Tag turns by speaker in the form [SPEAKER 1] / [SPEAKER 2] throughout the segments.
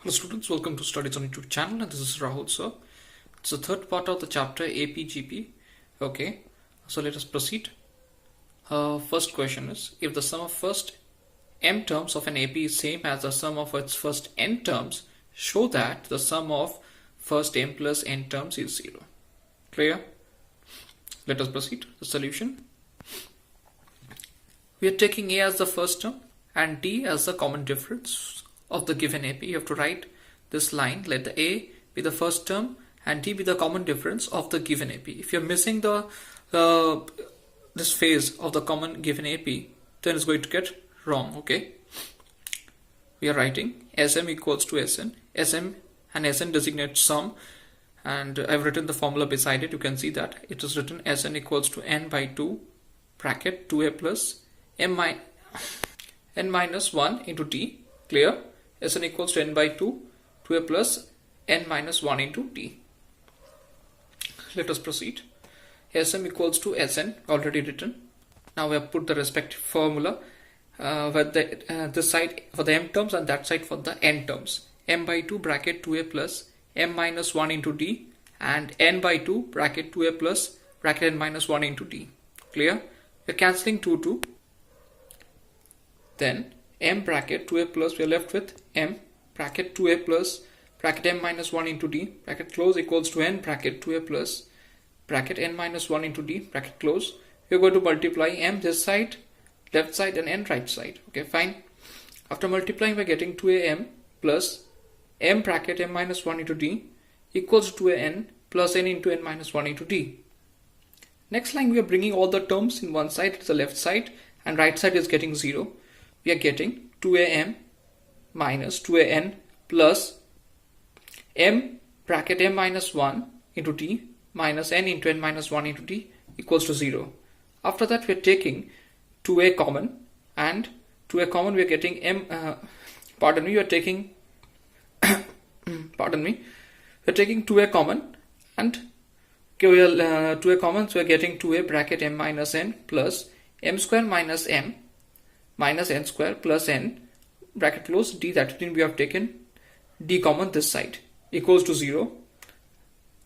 [SPEAKER 1] Hello students, welcome to Studies on YouTube channel, and this is Rahul sir. It's the third part of the chapter AP/GP. Okay, so let us proceed. First question is, if the sum of first m terms of an AP is same as the sum of its first n terms, show that the sum of first m plus n terms is 0. Clear? Let us proceed. The solution. We are taking a as the first term and d as the common difference of the given AP. You have to write this line, let the a be the first term and d be the common difference of the given AP. If you're missing the this phase of the common given AP, then it's going to get wrong. Okay, we are writing Sm equals to Sn. Sm and Sn designate sum, and I've written the formula beside it. You can see that it is written Sn equals to n by 2 bracket 2a plus n minus 1 into d. Clear? Sn equals to n by 2, 2a plus n minus 1 into d. Let us proceed. Sm equals to Sn, already written. Now we have put the respective formula with this side for the m terms and that side for the n terms. M by 2 bracket 2a plus m minus 1 into d, and n by 2 bracket 2a plus bracket n minus 1 into d. Clear? We are cancelling 2. Then m bracket 2a plus, we are left with m bracket 2a plus bracket m minus 1 into d bracket close equals to n bracket 2a plus bracket n minus 1 into d bracket close. We are going to multiply m this side, left side, and n right side. Okay, fine. After multiplying, we are getting 2am plus m bracket m minus 1 into d equals to 2an plus n into n minus 1 into d. Next line, we are bringing all the terms in one side to the left side, and right side is getting 0. We are getting 2am minus 2an plus m bracket m minus 1 into d minus n into n minus 1 into d equals to 0. After that, we are taking 2a common, and 2a common we are getting we are taking we are taking 2a common, and okay, we are 2a common, so we are getting 2a bracket m minus n plus m square minus m minus n square plus n bracket close d, that means we have taken d common this side equals to 0.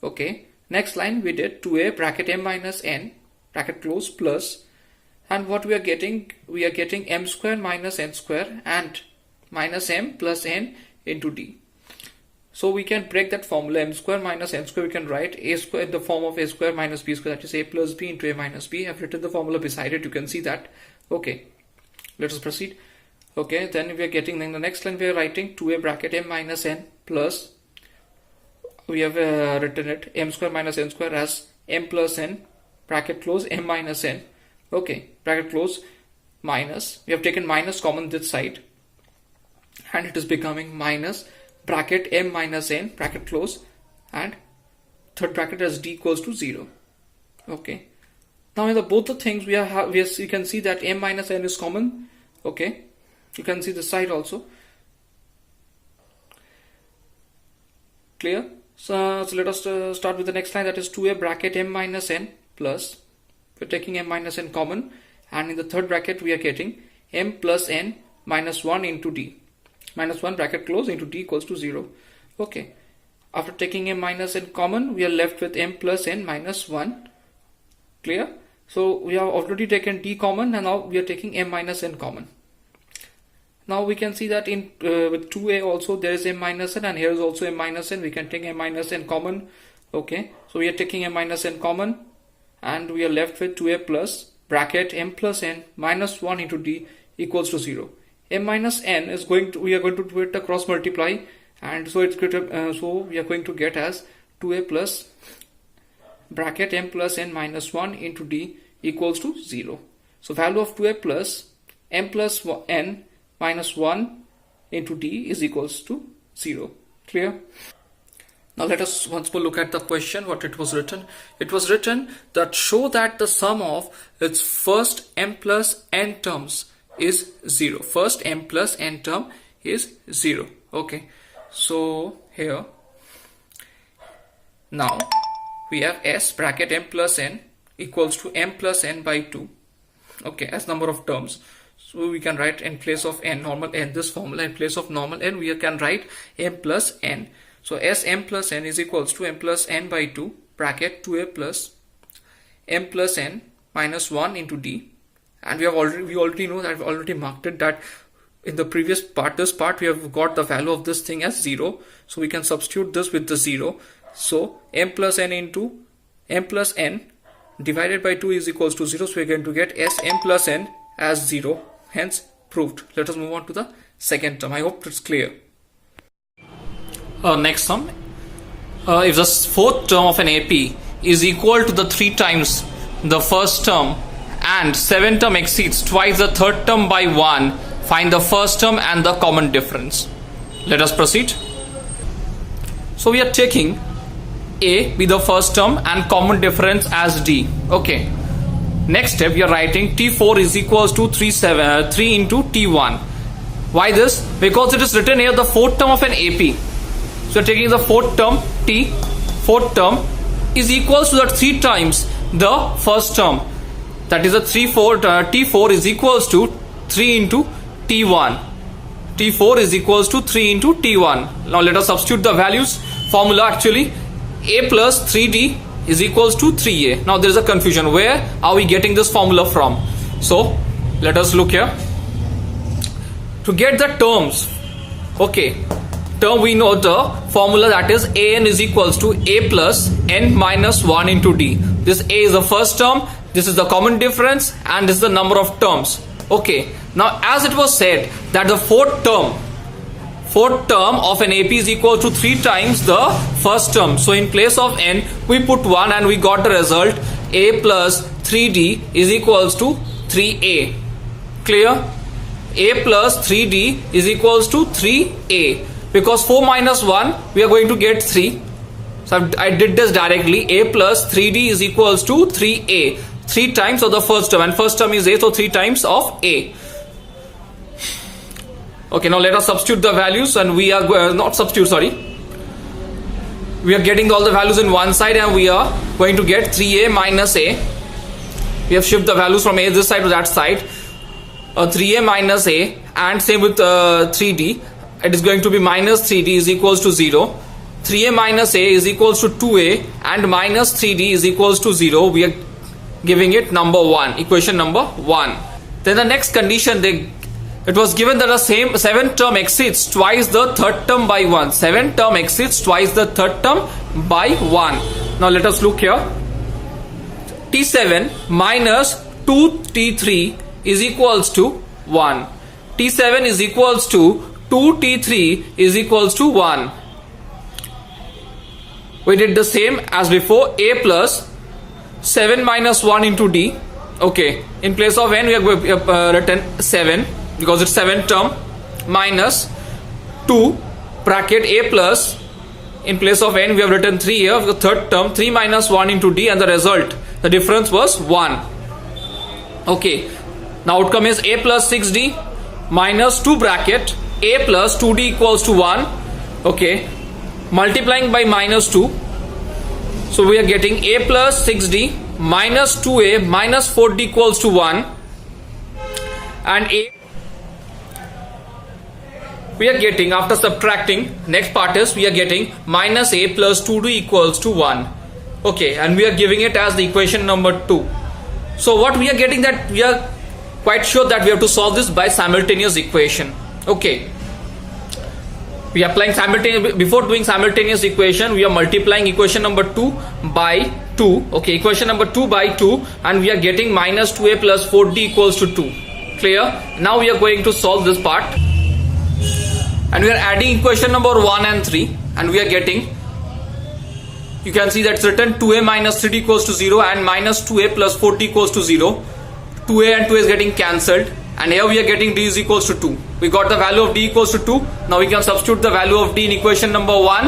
[SPEAKER 1] Okay, next line we did 2a bracket m minus n bracket close plus, and what we are getting m square minus n square and minus m plus n into d. So we can break that formula, m square minus n square, we can write a square in the form of a square minus b square, that is a plus b into a minus b. I've written the formula beside it, you can see that. Okay, let us proceed. Okay, then we are getting, in the next line we are writing 2a bracket m minus n plus, we have written it m square minus n square as m plus n bracket close m minus n. Okay, bracket close minus, we have taken minus common this side, and it is becoming minus bracket m minus n bracket close, and third bracket as d equals to 0. Okay, now in the both the things you can see that m minus n is common. Okay, you can see the side also. Clear? So let us start with the next line, that is 2a bracket m minus n plus, we're taking m minus n common, and in the third bracket we are getting m plus n minus 1 into d minus 1 bracket close into d equals to 0. Okay, after taking m minus n common, we are left with m plus n minus 1. Clear? So we have already taken d common, and now we are taking m minus n common. Now we can see that in with 2a also there is m minus n, and here is also m minus n. We can take m minus n common. Okay, so we are taking m minus n common, and we are left with 2a plus bracket m plus n minus 1 into d equals to 0. M minus n is we are going to do it a cross multiply, and so it's so we are going to get as 2a plus bracket m plus n minus 1 into d equals to 0. So value of 2a plus m plus n minus 1 into d is equals to 0. Clear? Now let us once more look at the question, what it was written. It was written that show that the sum of its first m plus n terms is 0. First m plus n term is 0. Okay, so here now we have s bracket m plus n equals to m plus n by 2. Okay, as number of terms. So we can write in place of n, normal n, this formula in place of normal n, we can write m plus n. So Sm plus n is equals to m plus n by 2 bracket 2a plus m plus n minus 1 into d. And we already know that I've already marked it, that in the previous part, this part, we have got the value of this thing as 0. So we can substitute this with the 0. So m plus n into m plus n divided by 2 is equals to 0. So we're going to get Sm plus n as 0. Hence proved. Let us move on to the second term. I hope it's clear. Next sum. If the fourth term of an AP is equal to the 3 times the first term and 7 term exceeds twice the third term by 1, find the first term and the common difference. Let us proceed. So we are taking A be the first term and common difference as D. Okay. Next step, we are writing T4 is equals to 3 into T1. Why this? Because it is written here the fourth term of an AP. So taking the fourth term T, fourth term is equals to that 3 times the first term. That is a T4 is equals to 3 into T1. T4 is equals to 3 into T1. Now let us substitute the values. Formula actually A plus 3D is equals to 3a. Now there is a confusion. Where are we getting this formula from? So let us look here. To get the terms, okay, term we know the formula, that is an is equals to a plus n minus 1 into d. This a is the first term, this is the common difference, and this is the number of terms. Okay, now as it was said that the fourth term of an AP is equal to 3 times the first term. So in place of n, we put 1 and we got the result a plus 3d is equals to 3a. Clear? A plus 3d is equals to 3a. Because 4 minus 1, we are going to get 3. So I did this directly. A plus 3d is equals to 3a. 3 times of the first term, and first term is a, so 3 times of a. Okay, now let us substitute the values, and we are not substitute, sorry. We are getting all the values in one side, and we are going to get 3a minus a. We have shifted the values from a this side to that side. 3a minus a, and same with 3d. It is going to be minus 3d is equals to 0. 3a minus a is equals to 2a, and minus 3d is equals to 0. We are giving it number 1, equation number 1. Then the next condition, it was given that the same 7th term exceeds twice the third term by 1. 7th term exceeds twice the third term by 1. Now let us look here. T7 minus 2T3 is equals to 1. T7 is equals to 2T3 is equals to 1. We did the same as before. A plus 7 minus 1 into D. Okay, in place of n we have written 7 because it's 7th term, minus 2 bracket a plus, in place of n we have written 3 here, the third term, 3 minus 1 into d, and the result, the difference was 1. Okay, now outcome is a plus 6d minus 2 bracket a plus 2d equals to 1. Okay, multiplying by minus 2, so we are getting a plus 6d minus 2a minus 4d equals to 1, and a we are getting, after subtracting, next part is we are getting minus a plus 2d equals to 1. Okay, and we are giving it as the equation number 2. So what we are getting, that we are quite sure that we have to solve this by simultaneous equation. Okay, we are applying simultaneous. Before doing simultaneous equation, we are multiplying equation number 2 by 2. Okay, equation number 2 by 2, and we are getting minus 2a plus 4d equals to 2. Clear? Now we are going to solve this part, and we are adding equation number 1 and 3, and we are getting, you can see that's written 2a minus 3d equals to 0 and minus 2a plus 4d equals to 0. 2a and 2a is getting cancelled, and here we are getting d is equals to 2. We got the value of d equals to 2. Now we can substitute the value of d in equation number 1,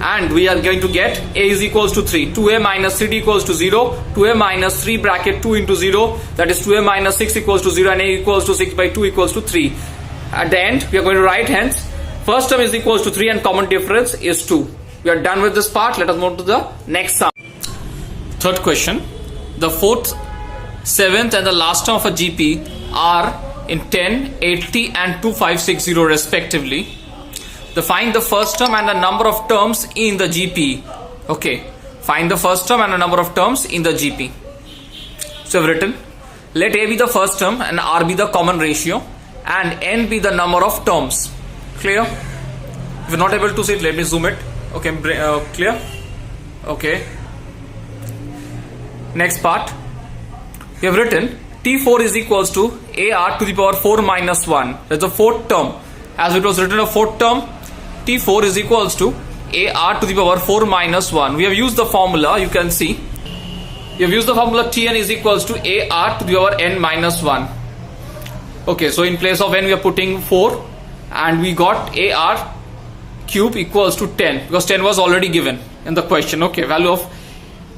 [SPEAKER 1] and we are going to get a is equals to 3. 2a minus 3d equals to 0. 2a minus 3 bracket 2 into 0, that is 2a minus 6 equals to 0, and a equals to 6 by 2 equals to 3. At the end, we are going to write hence first term is equals to 3 and common difference is 2. We are done with this part. Let us move to the next sum. Third question. The fourth, 7th and the last term of a GP are in 10, 80 and 2560 respectively. Find the first term and the number of terms in the GP. Okay, find the first term and the number of terms in the GP. So I've written, let A be the first term and R be the common ratio and N be the number of terms. Clear? If you're not able to see it, let me zoom it. Okay, clear? Okay. Next part, we have written T4 is equals to AR to the power 4 minus 1. That's the fourth term. As it was written a fourth term, T4 is equals to AR to the power 4 minus 1. We have used the formula, you can see. We have used the formula Tn is equals to AR to the power n minus 1. Okay, so in place of n we are putting 4 and we got AR cube equals to 10 because 10 was already given in the question. Okay, value of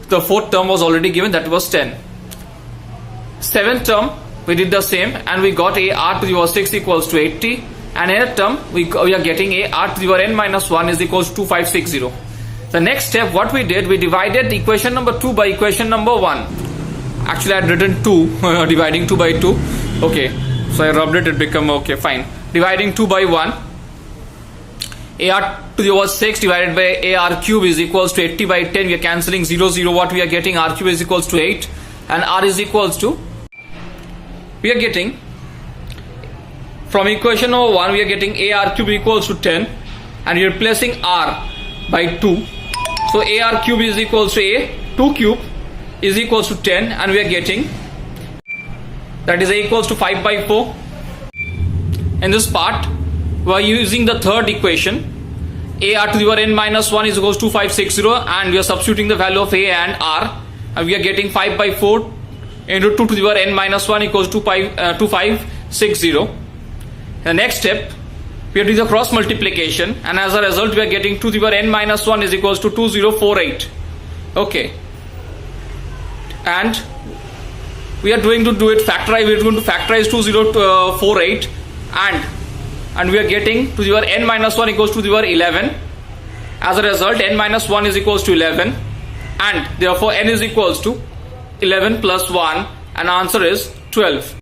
[SPEAKER 1] the fourth term was already given, that was 10. Seventh term we did the same and we got AR to the power 6 equals to 80. And in term we are getting AR to the power n minus 1 is equals to 2560. The next step, what we did, we divided equation number 2 by equation number 1. Actually I had written 2 dividing 2 by 2. Okay, so I rubbed it, it become okay, fine. Dividing 2 by 1, AR to the power 6 divided by AR cube is equals to 80 by 10. We are cancelling 0 0. What we are getting, R cube is equals to 8 and R is equals to, we are getting from equation number 1 we are getting AR cube equals to 10 and we are replacing R by 2. So AR cube is equals to 2 cube is equals to 10 and we are getting, that is A equals to 5 by 4. In this part we are using the third equation, AR to the power n minus 1 is equals to 2560 and we are substituting the value of A and R and we are getting 5 by 4 into 2 to the power n minus 1 equals to 2560. The next step, we are doing the cross multiplication and as a result we are getting 2 to the power n minus 1 is equals to 2048. Okay, and we are going to do it factorize. We are going to factorize 2048 and we are getting to the power n minus 1 equals to the power 11. As a result, n minus 1 is equals to 11 and therefore n is equals to 11 plus 1 and answer is 12.